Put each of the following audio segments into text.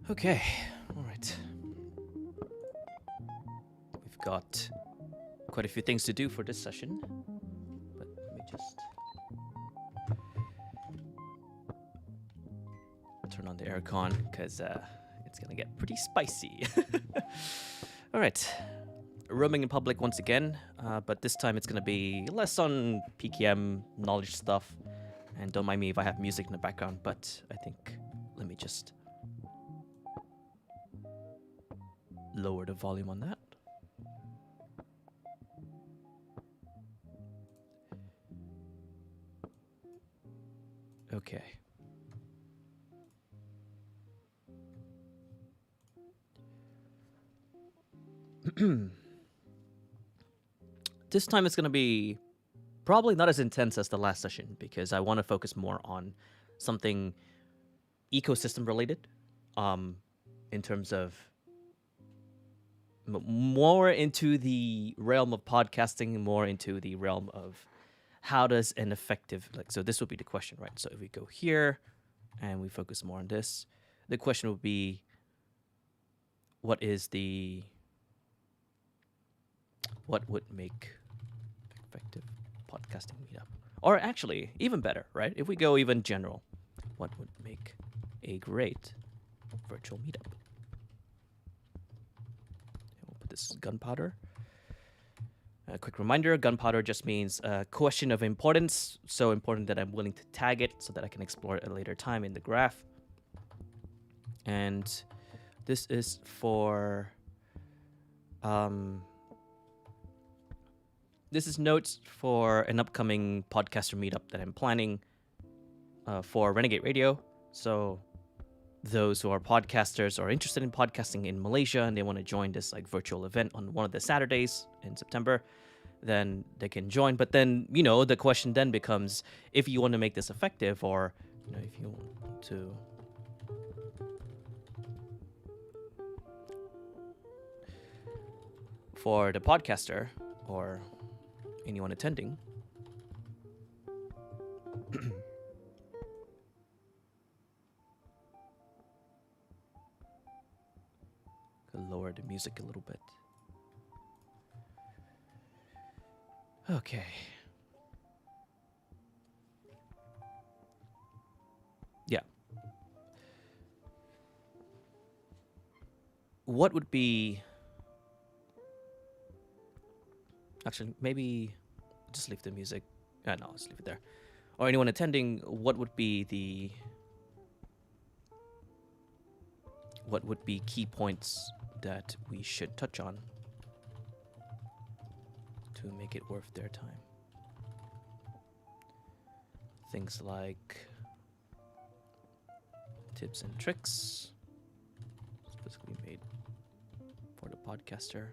Okay, all right. We've got quite a few things to do for this session, but let me just turn on the aircon because it's gonna get pretty spicy. All right, roaming in public once again, but this time it's gonna be less on PKM knowledge stuff, and don't mind me if I have music in the background, but I think let me just lower the volume on that. Okay. This time it's going to be probably not as intense as the last session because I want to focus more on something ecosystem related, in terms of more into the realm of podcasting, more into the realm of how does an effective, like, so this would be the question, right? So if we go here and we focus more on this, the question would be, what would make effective podcasting meetup? Or actually, even better, right? If we go even general, what would make a great virtual meetup? This is gunpowder. A quick reminder, gunpowder just means a question of importance, so important that I'm willing to tag it so that I can explore it at a later time in the graph. And this is for, this is notes for an upcoming podcaster meetup that I'm planning for Renegade Radio. So those who are podcasters or interested in podcasting in Malaysia and they want to join this like virtual event on one of the Saturdays in September, then they can join. But then, the question then becomes, if you want to make this effective, or, if you want to for the podcaster or anyone attending, lower the music a little bit. Okay. Yeah. What would be... Actually, maybe just leave the music. No, let's leave it there. Or anyone attending, what would be key points that we should touch on to make it worth their time? Things like tips and tricks, specifically made for the podcaster.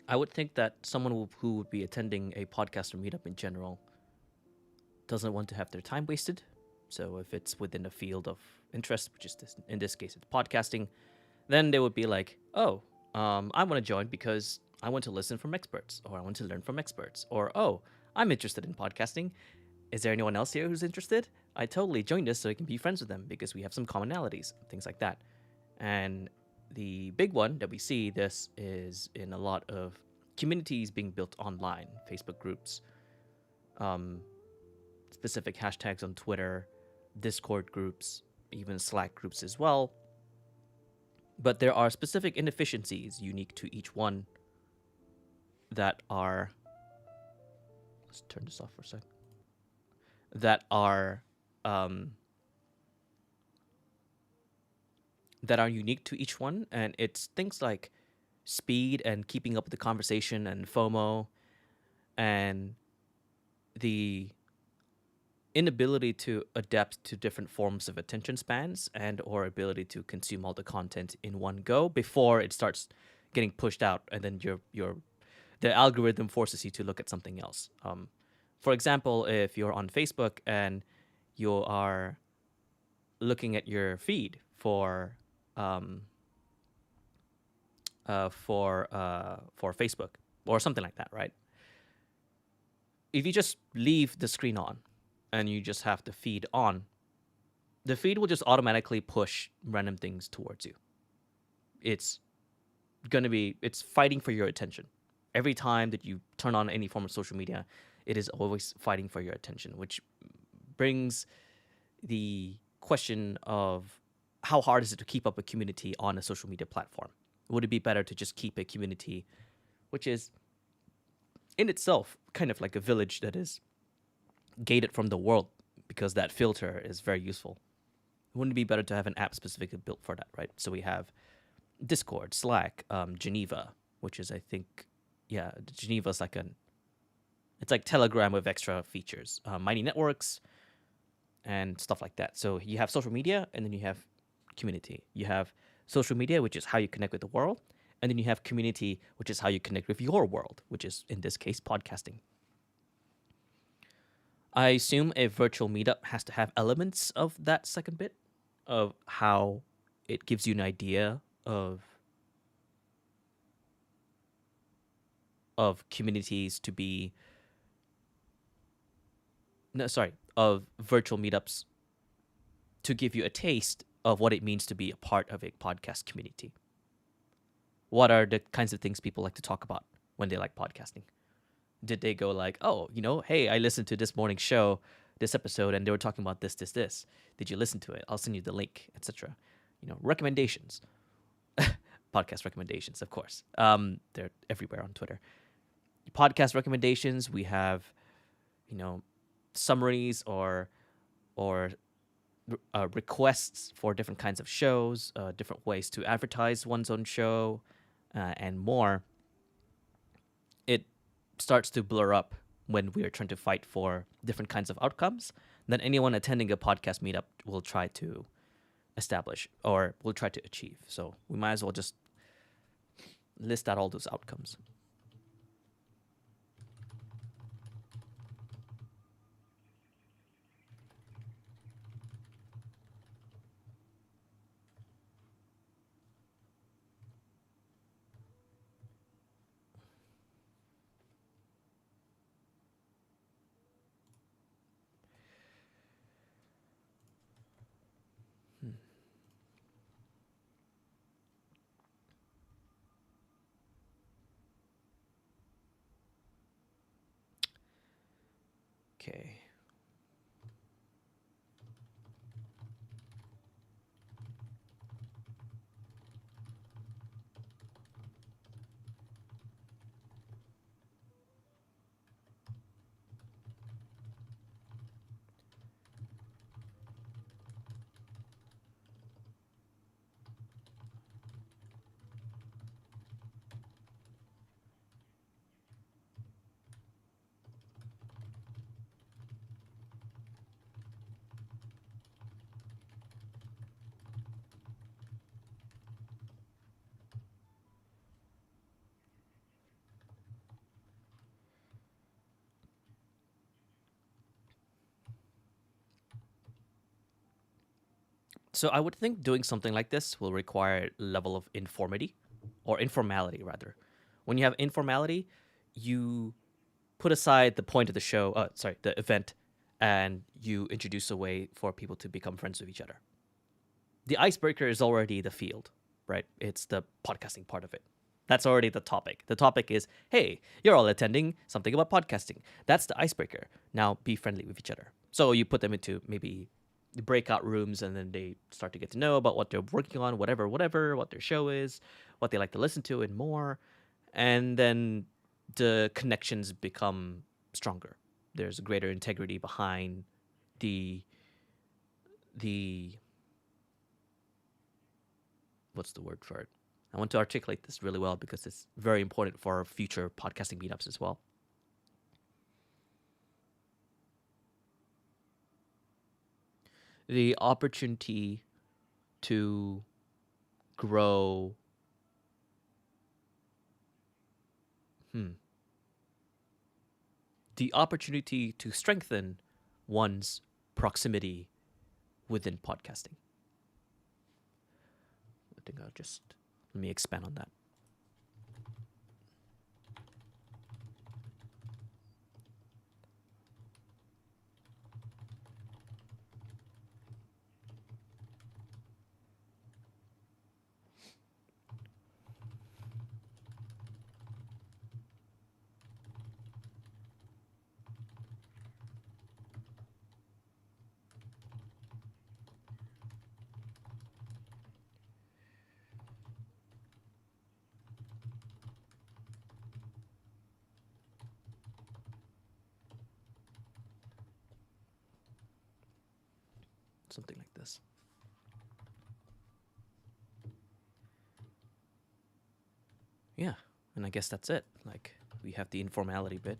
I would think that someone who would be attending a podcaster meetup in general doesn't want to have their time wasted. So if it's within a field of interest, which is in this case, it's podcasting, then they would be like, oh, I want to join because I want to listen from experts, or I want to learn from experts, or oh, I'm interested in podcasting. Is there anyone else here who's interested? I totally joined this so I can be friends with them because we have some commonalities, things like that. And the big one that we see this is in a lot of communities being built online, Facebook groups, specific hashtags on Twitter, Discord groups, even Slack groups as well. But there are specific inefficiencies unique to each one that are. Let's turn this off for a sec. Um, that are unique to each one, and it's things like speed and keeping up with the conversation and FOMO, and the inability to adapt to different forms of attention spans and or ability to consume all the content in one go before it starts getting pushed out, and then the algorithm forces you to look at something else. For example, if you're on Facebook and you are looking at your feed for Facebook or something like that, right? If you just leave the screen on and you just have the feed on, the feed will just automatically push random things towards you. It's fighting for your attention. Every time that you turn on any form of social media, it is always fighting for your attention, which brings the question of how hard is it to keep up a community on a social media platform? Would it be better to just keep a community which is in itself kind of like a village that is gated from the world, because that filter is very useful? Wouldn't it be better to have an app specifically built for that, right? So we have Discord, Slack, Geneva, which is, I think, Geneva is it's like Telegram with extra features, Mighty Networks, and stuff like that. So you have social media, and then you have community. You have social media, which is how you connect with the world, and then you have community, which is how you connect with your world, which is, in this case, podcasting. I assume a virtual meetup has to have elements of that second bit, of how it gives you an idea of communities to be of virtual meetups to give you a taste of what it means to be a part of a podcast community. What are the kinds of things people like to talk about when they like podcasting? Did they go like, oh, hey, I listened to this morning show, this episode, and they were talking about this, this, this. Did you listen to it? I'll send you the link, etc. Recommendations. Podcast recommendations, of course. They're everywhere on Twitter. Podcast recommendations, we have, summaries or requests for different kinds of shows, different ways to advertise one's own show, and more. It starts to blur up when we are trying to fight for different kinds of outcomes that anyone attending a podcast meetup will try to establish or will try to achieve. So we might as well just list out all those outcomes. Okay. So I would think doing something like this will require a level of informality rather, When you have informality, you put aside the point of the show, the event, and you introduce a way for people to become friends with each other. The icebreaker is already the field, right? It's the podcasting part of it. That's already the topic. The topic is, hey, you're all attending something about podcasting. That's the icebreaker. Now be friendly with each other. So you put them into maybe the breakout rooms, and then they start to get to know about what they're working on, whatever, what their show is, what they like to listen to, and more. And then the connections become stronger. There's greater integrity behind the what's the word for it? I want to articulate this really well because it's very important for our future podcasting meetups as well. The opportunity to grow the opportunity to strengthen one's proximity within podcasting. I think let me expand on that. Something like this. Yeah, and I guess that's it. Like, we have the informality bit.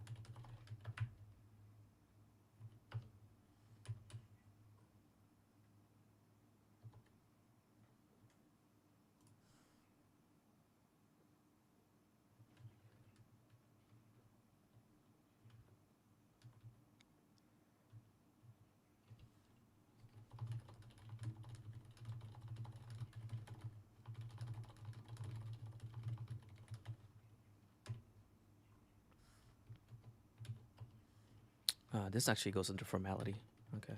This actually goes into formality. Okay.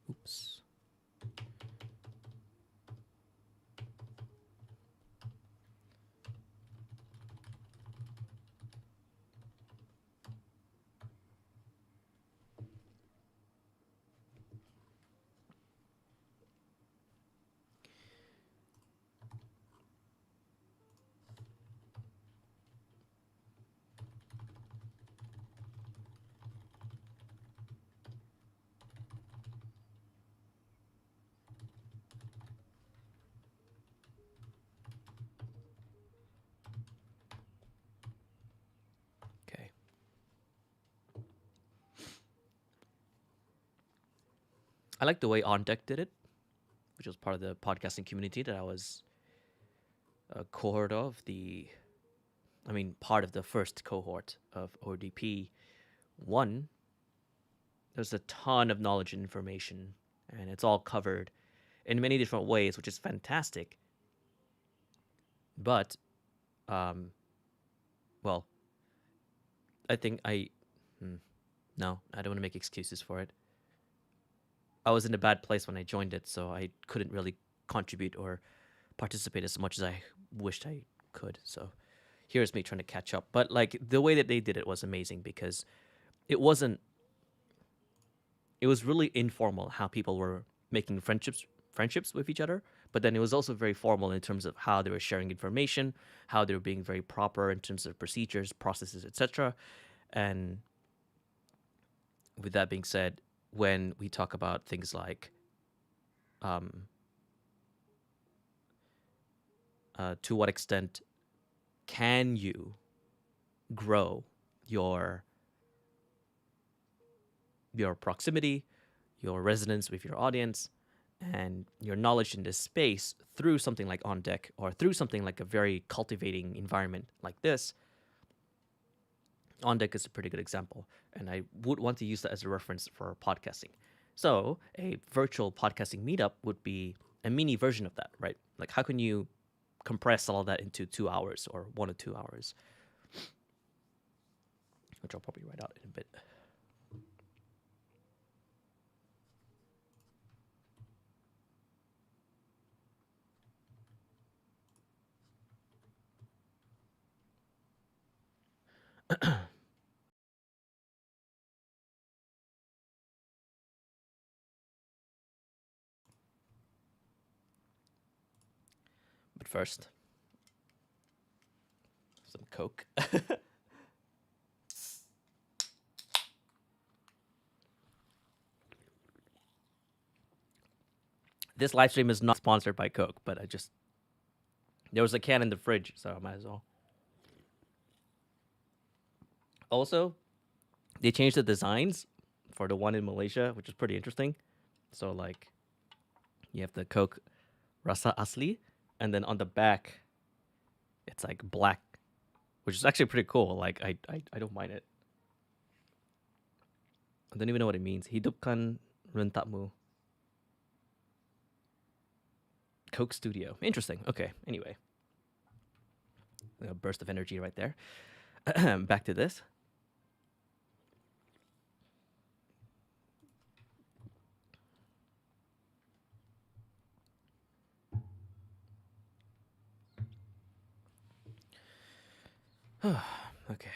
Oops. Okay. I like the way On Deck did it, which was part of the podcasting community that I was a cohort of. Part of the first cohort of ODP 1. there's a ton of knowledge and information, and it's all covered in many different ways, which is fantastic. But, um, well, I think no, I don't want to make excuses for it. I was in a bad place when I joined it, so I couldn't really contribute or participate as much as I wished I could. So here's me trying to catch up. But like the way that they did it was amazing because it wasn't. It was really informal how people were making friendships with each other. But then it was also very formal in terms of how they were sharing information, how they were being very proper in terms of procedures, processes, etc. And with that being said, when we talk about things like um, to what extent can you grow your proximity, your resonance with your audience, and your knowledge in this space through something like On Deck or through something like a very cultivating environment like this. On Deck is a pretty good example, and I would want to use that as a reference for podcasting. So a virtual podcasting meetup would be a mini version of that, right? Like how can you compress all of that into 2 hours or 1 or 2 hours, which I'll probably write out in a bit. But first, some Coke. This live stream is not sponsored by Coke, but there was a can in the fridge, so I might as well. Also, they changed the designs for the one in Malaysia, which is pretty interesting. So like, you have the Coke Rasa Asli, and then on the back, it's like black, which is actually pretty cool. Like I don't mind it. I don't even know what it means. Hidupkan rentakmu. Coke Studio. Interesting. Okay. Anyway, a burst of energy right there. Back to this. Okay.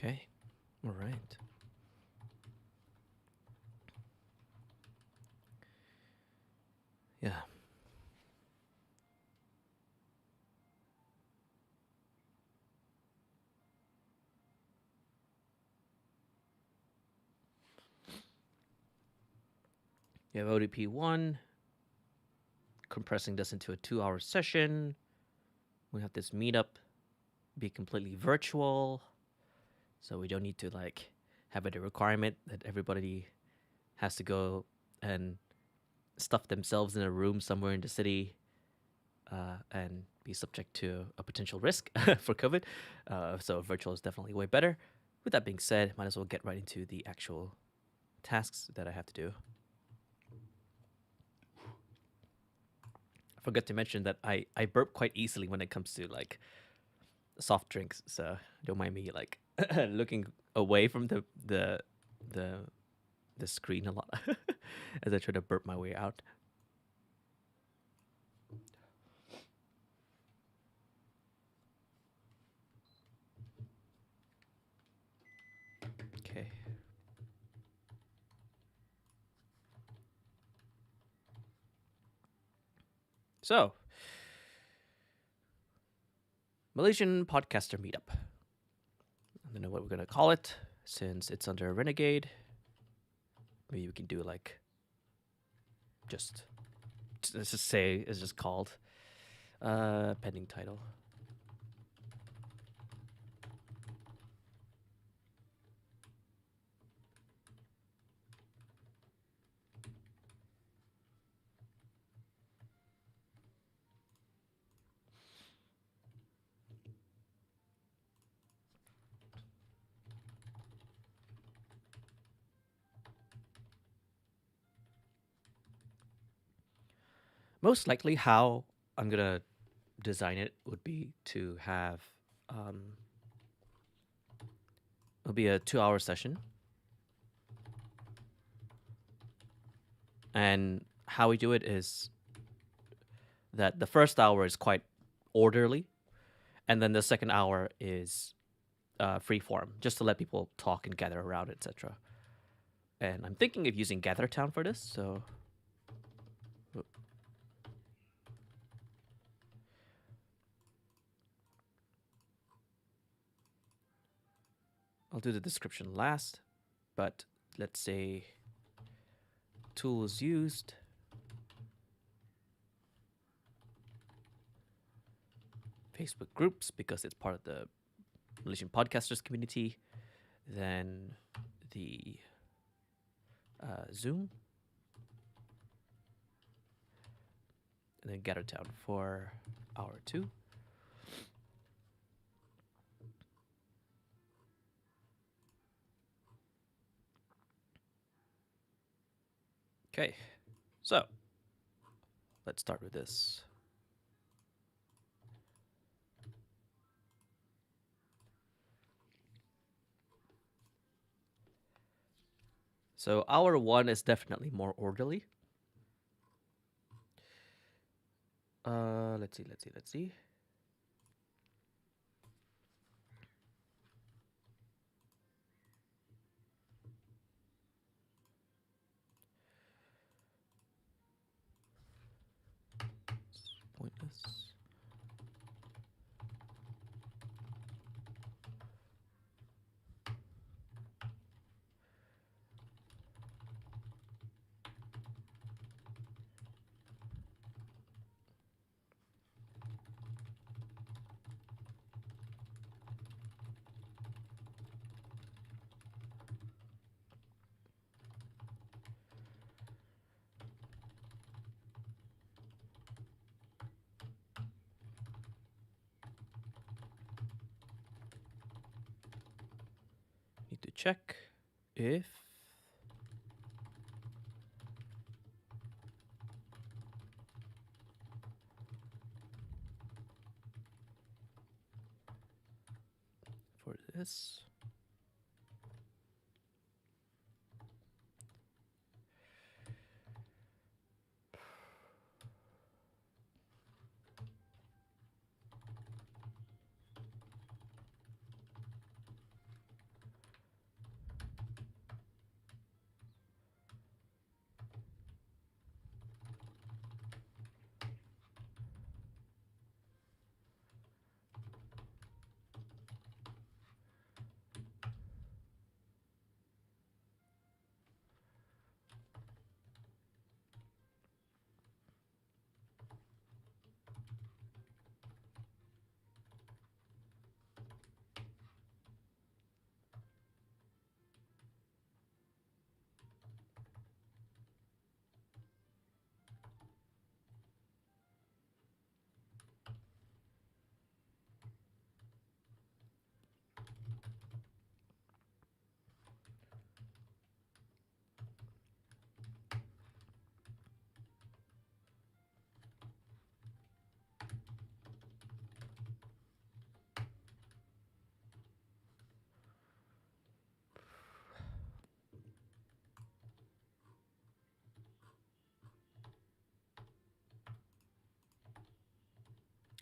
Okay. All right. Yeah. You have ODP 1, compressing this into a 2-hour session. We have this meetup be completely virtual, so we don't need to like have a requirement that everybody has to go and stuff themselves in a room somewhere in the city and be subject to a potential risk for COVID. So virtual is definitely way better. With that being said, might as well get right into the actual tasks that I have to do. I forgot to mention that I burp quite easily when it comes to like soft drinks, so don't mind me like looking away from the screen a lot as I try to burp my way out. So, Malaysian podcaster meetup. I don't know what we're gonna call it since it's under Renegade. Maybe we can do like just let's just say it's just called pending title. Most likely, how I'm gonna design it would be to have it'll be a 2-hour session, and how we do it is that the first hour is quite orderly, and then the second hour is free form, just to let people talk and gather around, etc. And I'm thinking of using GatherTown for this, so I'll do the description last. But let's say tools used, Facebook groups because it's part of the Malaysian podcasters community, then the Zoom, and then GatherTown for hour 2. Okay, so let's start with this. So hour 1 is definitely more orderly. Let's see. It's pointless. Need to check if for this.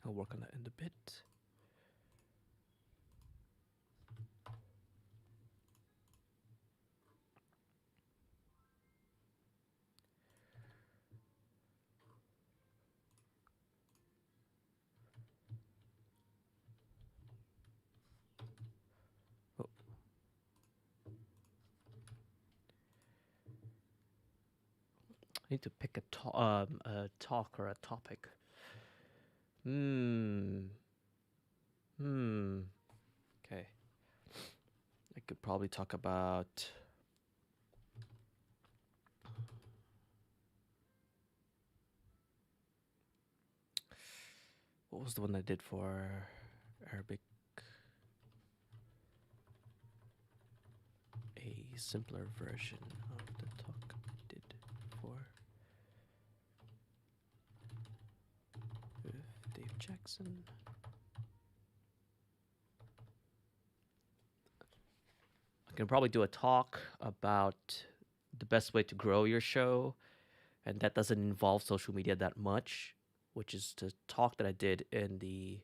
I'll work on that in a bit. need to pick a talk or a topic. Hmm. Hmm. Okay. I could probably talk about. What was the one I did for Arabic? A simpler version of the talk I did for with Dave Jackson. I can probably do a talk about the best way to grow your show, and that doesn't involve social media that much, which is the talk that I did in the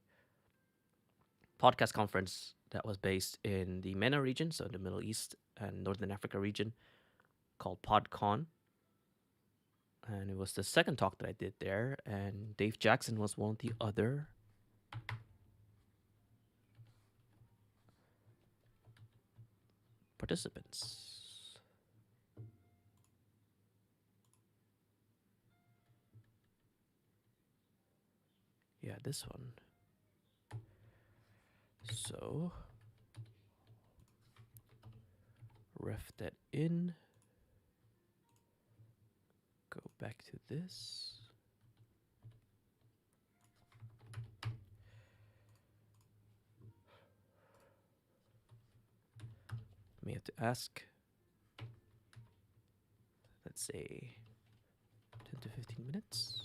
podcast conference that was based in the MENA region, so the Middle East and Northern Africa region, called PodCon. And it was the second talk that I did there, and Dave Jackson was one of the other participants. Yeah, this one. So, ref that in. Go back to this. May have to ask. Let's say 10 to 15 minutes.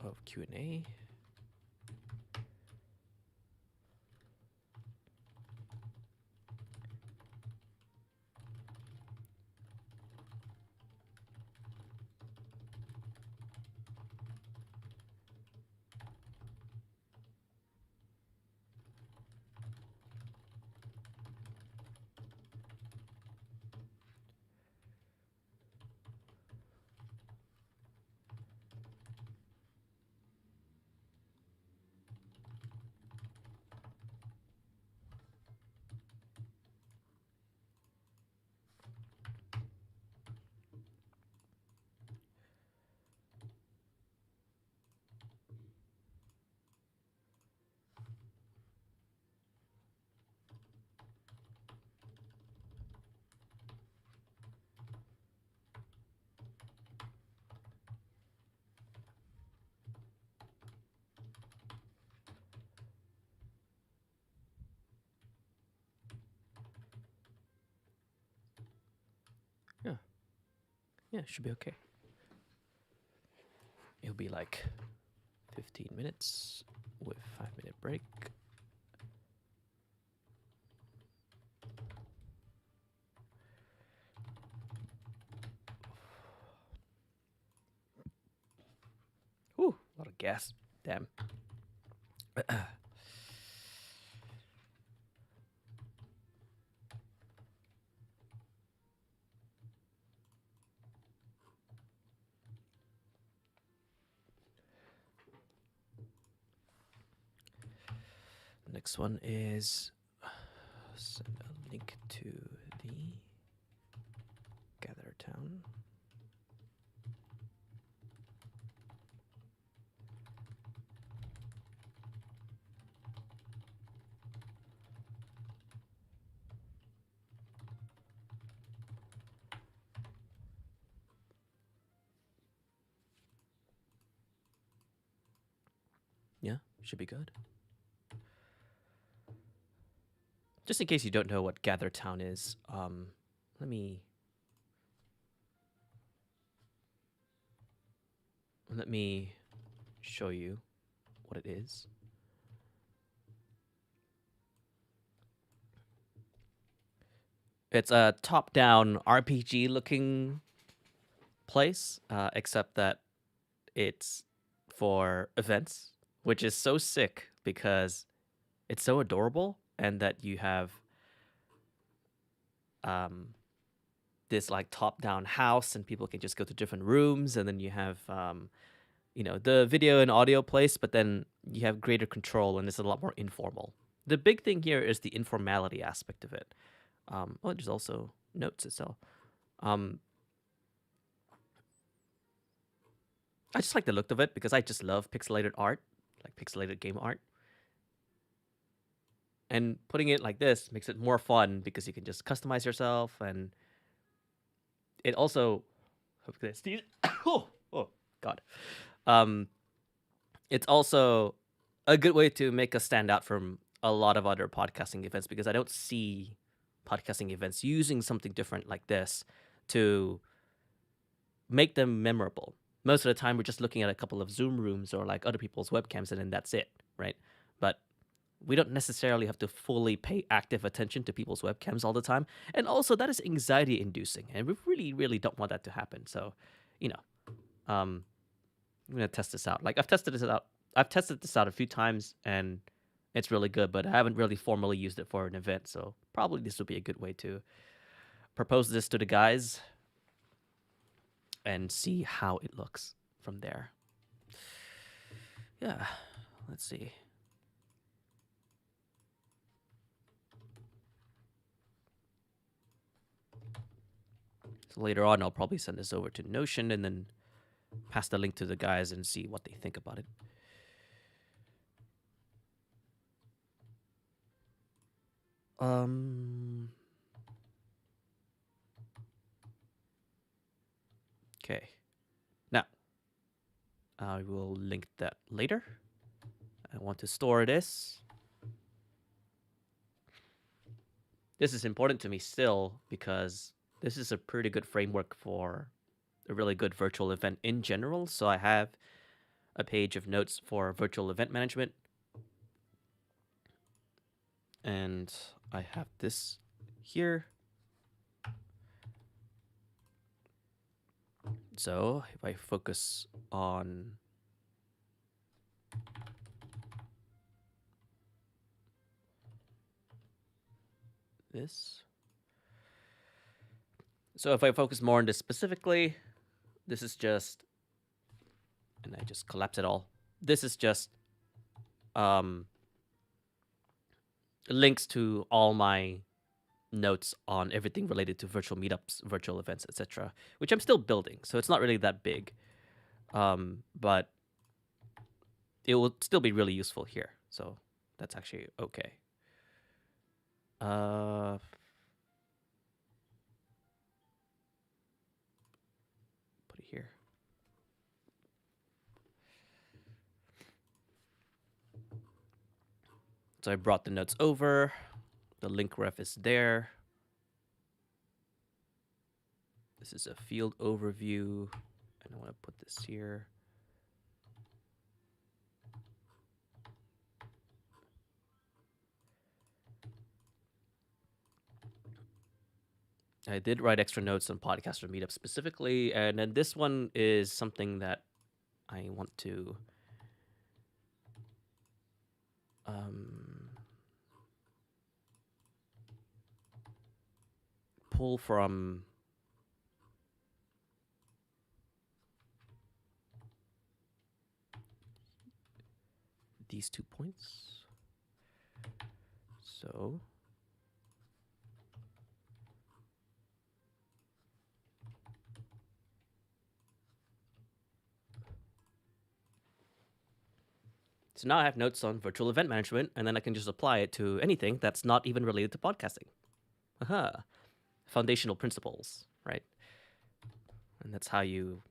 Of Q&A. Yeah. Yeah, should be okay. It'll be like 15 minutes with 5-minute break. Whew, a lot of gas. Damn. Next one is send a link to the Gather Town. Yeah, should be good. Just in case you don't know what Gather Town is, let me show you what it is. It's a top-down RPG looking place, except that it's for events, which is so sick because it's so adorable, and that you have this like top-down house, and people can just go to different rooms, and then you have the video and audio place, but then you have greater control and it's a lot more informal. The big thing here is the informality aspect of it. There's also notes itself. I just like the look of it because I just love pixelated art, like pixelated game art. And putting it like this makes it more fun because you can just customize yourself, and it also oh god. It's also a good way to make us stand out from a lot of other podcasting events because I don't see podcasting events using something different like this to make them memorable. Most of the time, we're just looking at a couple of Zoom rooms or like other people's webcams, and then that's it, right? But we don't necessarily have to fully pay active attention to people's webcams all the time. And also, that is anxiety inducing, and we really, really don't want that to happen. So, I'm gonna test this out. Like I've tested this out a few times, and it's really good. But I haven't really formally used it for an event, so probably this would be a good way to propose this to the guys and see how it looks from there. Yeah, let's see. So later on, I'll probably send this over to Notion and then pass the link to the guys and see what they think about it. Okay. Now, I will link that later. I want to store this. This is important to me still because this is a pretty good framework for a really good virtual event in general. So I have a page of notes for virtual event management. And I have this here. So if I focus on this. So if I focus more on this specifically, this is just, and I just collapse it all. This is just links to all my notes on everything related to virtual meetups, virtual events, etc., which I'm still building. So it's not really that big, but it will still be really useful here. So that's actually okay. Put it here. So I brought the notes over. The link ref is there. This is a field overview, and I want to put this here. I did write extra notes on podcaster meetup specifically, and then this one is something that I want to pull from these 2 points. So now I have notes on virtual event management, and then I can just apply it to anything that's not even related to podcasting. Aha. Foundational principles, right? And that's how you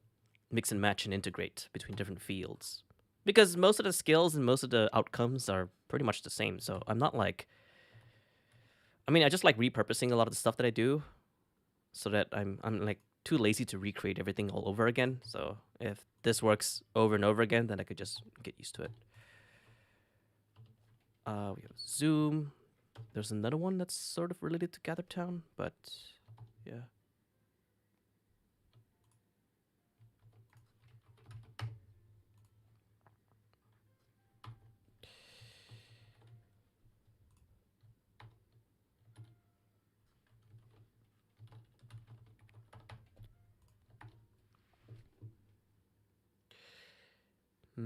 mix and match and integrate between different fields. Because most of the skills and most of the outcomes are pretty much the same. So I'm not like, I just like repurposing a lot of the stuff that I do so that I'm like too lazy to recreate everything all over again. So if this works over and over again, then I could just get used to it. We have Zoom. There's another one that's sort of related to GatherTown, but yeah. Yeah.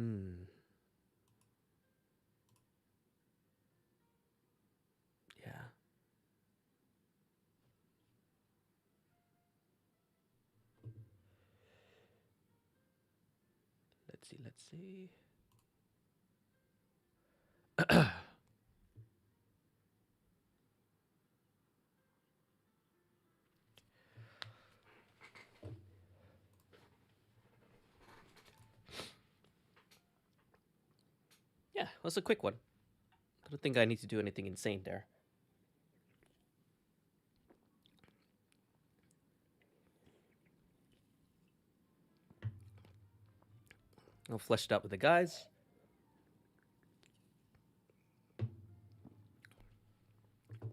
Let's see. Yeah, it was a quick one. I don't think I need to do anything insane there. I'll flesh it out with the guys.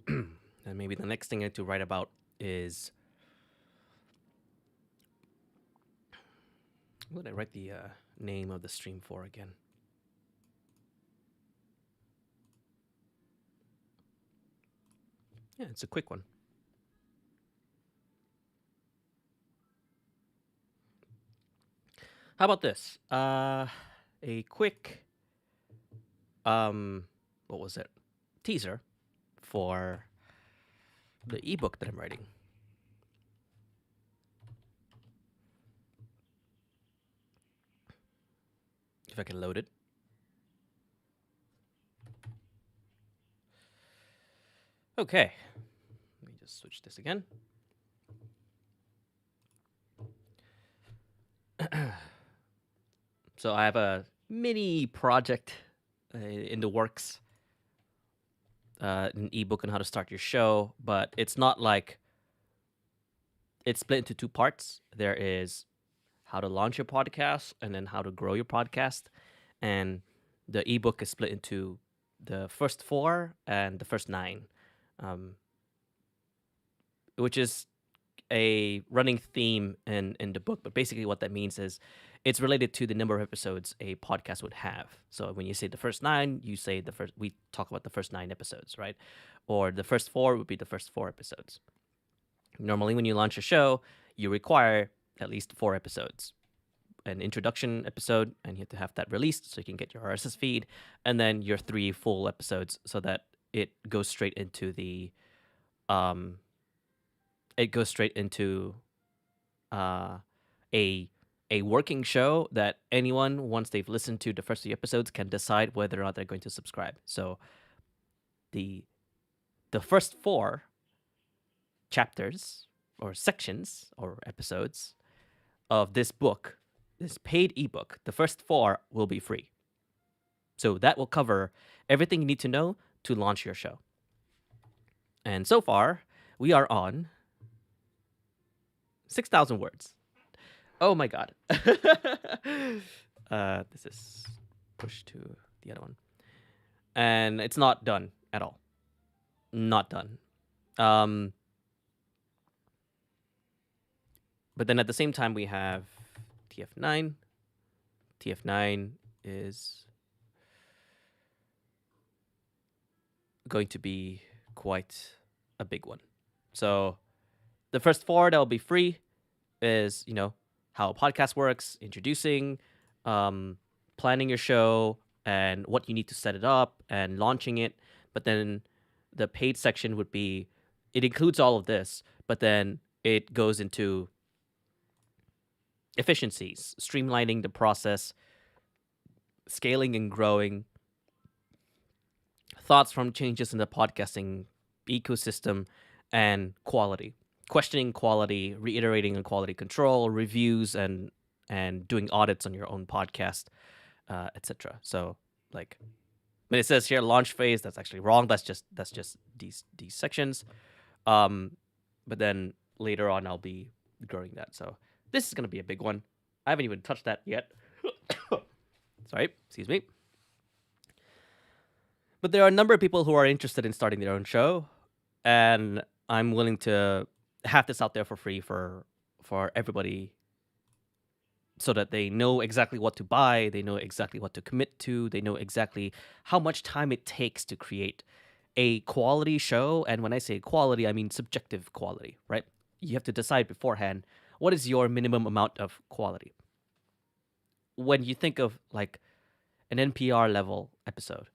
And maybe the next thing I need to write about is, what did I write the name of the stream for again? Yeah, it's a quick one. How about this? A quick, what was it? Teaser for the ebook that I'm writing. If I can load it. Okay. Let me just switch this again. So I have a mini project in the works, an ebook on how to start your show, but it's not like it's split into two parts. There is how to launch your podcast and then how to grow your podcast. And the ebook is split into the first 4 and the first 9, which is a running theme in the book. But basically what that means is it's related to the number of episodes a podcast would have. So when you say the first 9, you say we talk about the first 9 episodes, right? Or the first 4 would be the first 4 episodes. Normally when you launch a show, you require at least 4 episodes. An introduction episode, and you have to have that released so you can get your RSS feed, and then your 3 full episodes so that it goes straight into the a working show that anyone, once they've listened to the first 3 episodes, can decide whether or not they're going to subscribe. So the first 4 chapters or sections or episodes of this book, this paid ebook, the first 4 will be free. So that will cover everything you need to know to launch your show. And so far, we are on 6,000 words. Oh my God. This is pushed to the other one. And it's not done at all. Not done. But then at the same time, we have TF9. TF9 is going to be quite a big one. So the first 4 that will be free is, how a podcast works, introducing, planning your show, and what you need to set it up, and launching it. But then the paid section would be, it includes all of this, but then it goes into efficiencies, streamlining the process, scaling and growing, thoughts from changes in the podcasting ecosystem, and quality. Questioning quality, reiterating on quality control, reviews, and doing audits on your own podcast, etc. So, like, when it says here launch phase, that's actually wrong. That's just these sections. But then later on, I'll be growing that. So this is gonna be a big one. I haven't even touched that yet. Sorry, excuse me. But there are a number of people who are interested in starting their own show, and I'm willing to have this out there for free for everybody, so that they know exactly what to buy, they know exactly what to commit to, they know exactly how much time it takes to create a quality show. And when I say quality, I mean subjective quality, right? You have to decide beforehand, what is your minimum amount of quality? When you think of, like, an NPR level episode,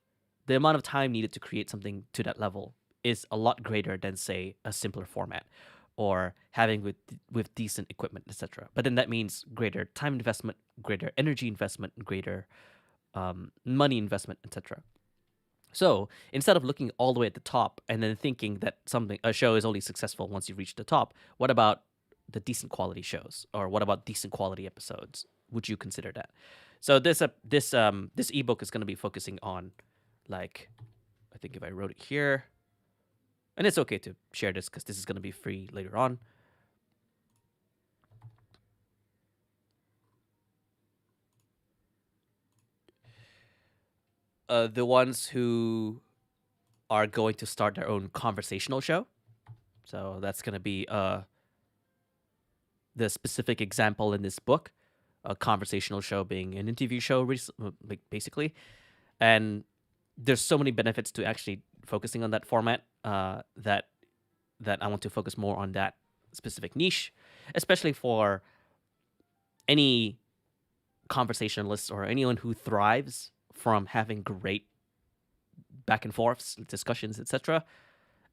the amount of time needed to create something to that level is a lot greater than, say, a simpler format or having with decent equipment, etc. But then that means greater time investment, greater energy investment, greater money investment, etc. So instead of looking all the way at the top and then thinking that a show is only successful once you reach the top, what about the decent quality shows, or what about decent quality episodes? Would you consider that? So this ebook is going to be focusing on, like, I think if I wrote it here, and it's okay to share this because this is going to be free later on. The ones who are going to start their own conversational show. So that's going to be the specific example in this book, a conversational show being an interview show, like, basically. And there's so many benefits to actually focusing on that format that I want to focus more on that specific niche, especially for any conversationalists or anyone who thrives from having great back and forths, discussions, etc.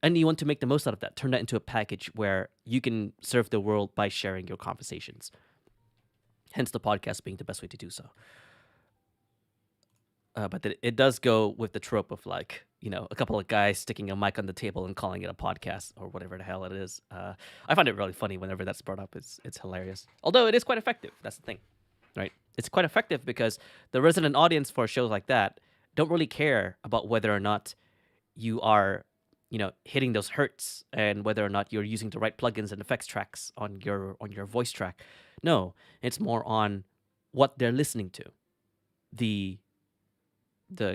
And you want to make the most out of that. Turn that into a package where you can serve the world by sharing your conversations. Hence the podcast being the best way to do so. But it does go with the trope of, like, a couple of guys sticking a mic on the table and calling it a podcast or whatever the hell it is. I find it really funny whenever that's brought up. It's hilarious. Although it is quite effective. That's the thing, right? It's quite effective because the resident audience for shows like that don't really care about whether or not you are, hitting those hertz and whether or not you're using the right plugins and effects tracks on your voice track. No, it's more on what they're listening to, the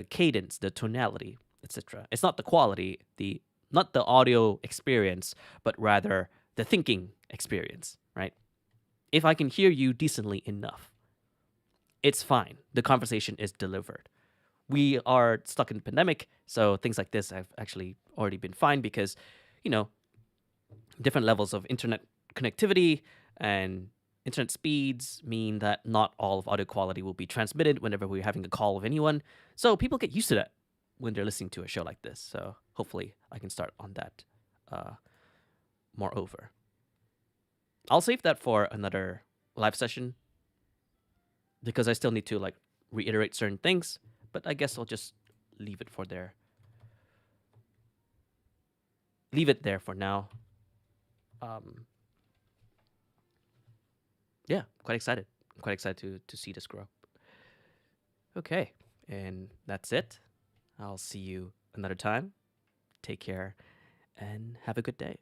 cadence, the tonality, etc. It's not the quality, not the audio experience, but rather the thinking experience, right? If I can hear you decently enough, it's fine. The conversation is delivered. We are stuck in the pandemic, so things like this have actually already been fine because, different levels of internet connectivity and internet speeds mean that not all of audio quality will be transmitted whenever we're having a call with anyone. So people get used to that when they're listening to a show like this. So hopefully I can start on that. Moreover, I'll save that for another live session because I still need to, like, reiterate certain things. But I guess I'll just leave it there for now. Yeah, quite excited. I'm quite excited to see this grow. Okay, and that's it. I'll see you another time. Take care and have a good day.